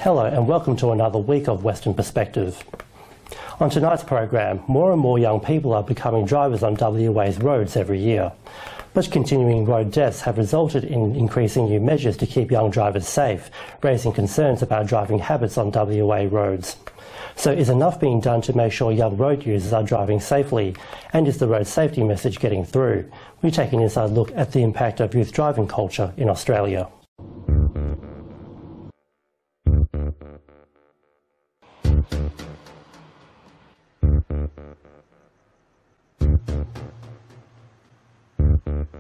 Hello and welcome to another week of Western Perspective. On tonight's program, more and more young people are becoming drivers on WA's roads every year. But continuing road deaths have resulted in increasing new measures to keep young drivers safe, raising concerns about driving habits on WA roads. So is enough being done to make sure young road users are driving safely? And is the road safety message getting through? We take an inside look at the impact of youth driving culture in Australia.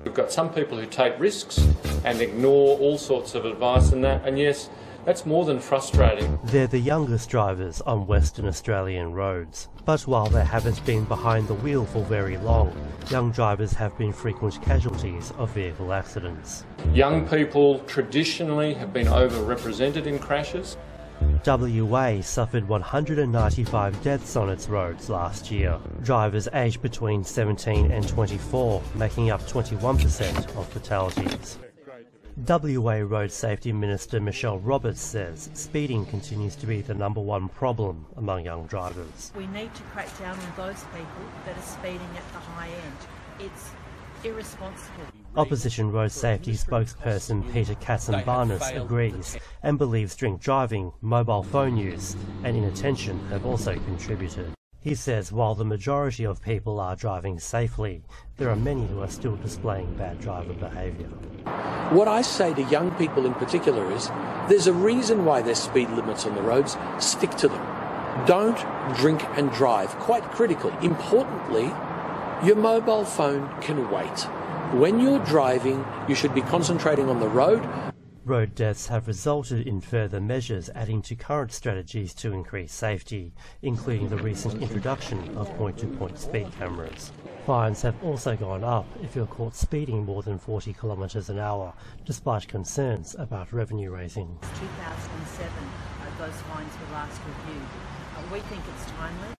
We've got some people who take risks and ignore all sorts of advice and that, and yes, that's more than frustrating. They're the youngest drivers on Western Australian roads. But while they haven't been behind the wheel for very long, young drivers have been frequent casualties of vehicle accidents. Young people traditionally have been overrepresented in crashes. WA suffered 195 deaths on its roads last year. Drivers aged between 17 and 24, making up 21% of fatalities. WA Road Safety Minister Michelle Roberts says speeding continues to be the #1 problem among young drivers. We need to crack down on those people that are speeding at the high end. It's irresponsible. Opposition road safety spokesperson Peter Katzenbarnes agrees and believes drink driving, mobile phone use and inattention have also contributed. He says while the majority of people are driving safely, there are many who are still displaying bad driver behaviour. What I say to young people in particular is there's a reason why there's speed limits on the roads. Stick to them. Don't drink and drive. Quite critical. Importantly, your mobile phone can wait. When you're driving, you should be concentrating on the road. Road deaths have resulted in further measures adding to current strategies to increase safety, including the recent introduction of point-to-point speed cameras. Fines have also gone up if you're caught speeding more than 40 kilometres an hour, despite concerns about revenue raising. 2007, those fines were last reviewed. We think it's timely.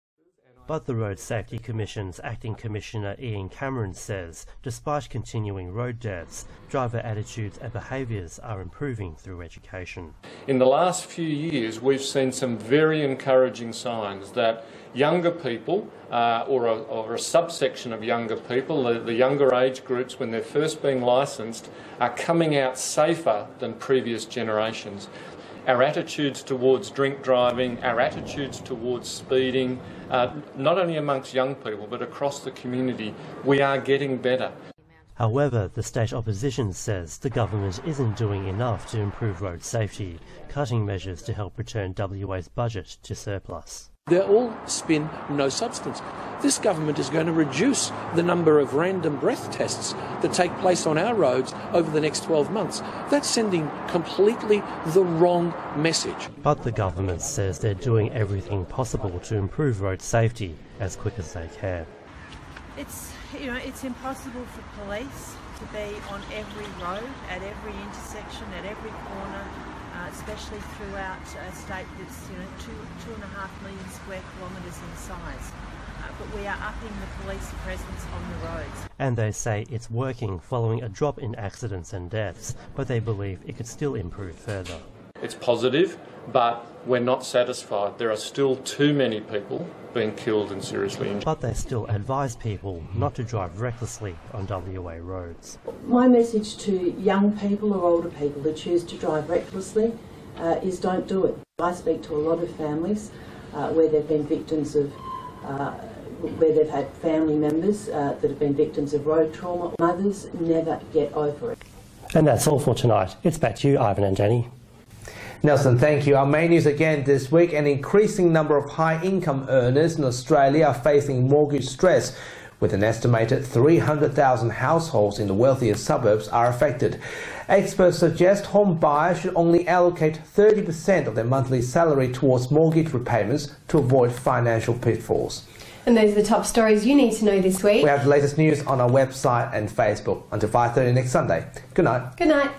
But the Road Safety Commission's Acting Commissioner Ian Cameron says, despite continuing road deaths, driver attitudes and behaviours are improving through education. In the last few years, we've seen some very encouraging signs that younger people, or a subsection of younger people, the younger age groups, when they're first being licensed, are coming out safer than previous generations. Our attitudes towards drink driving, our attitudes towards speeding, not only amongst young people but across the community, we are getting better. However, the state opposition says the government isn't doing enough to improve road safety, cutting measures to help return WA's budget to surplus. They're all spin, no substance. This government is going to reduce the number of random breath tests that take place on our roads over the next 12 months. That's sending completely the wrong message. But the government says they're doing everything possible to improve road safety as quick as they can. It's impossible for police to be on every road, at every intersection, at every corner, especially throughout a state that's 2.5 million square kilometres in size. But we are upping the police presence on the roads. And they say it's working following a drop in accidents and deaths, but they believe it could still improve further. It's positive, but we're not satisfied. There are still too many people being killed and seriously injured. But they still advise people not to drive recklessly on WA roads. My message to young people or older people who choose to drive recklessly is don't do it. I speak to a lot of families where they've been victims of where they've had family members that have been victims of road trauma. Mothers never get over it. And that's all for tonight. It's back to you, Ivan and Jenny. Nelson, thank you. Our main news again this week: an increasing number of high-income earners in Australia are facing mortgage stress, with an estimated 300,000 households in the wealthier suburbs are affected. Experts suggest home buyers should only allocate 30% of their monthly salary towards mortgage repayments to avoid financial pitfalls. And those are the top stories you need to know this week. We have the latest news on our website and Facebook. Until 5:30 next Sunday. Good night. Good night.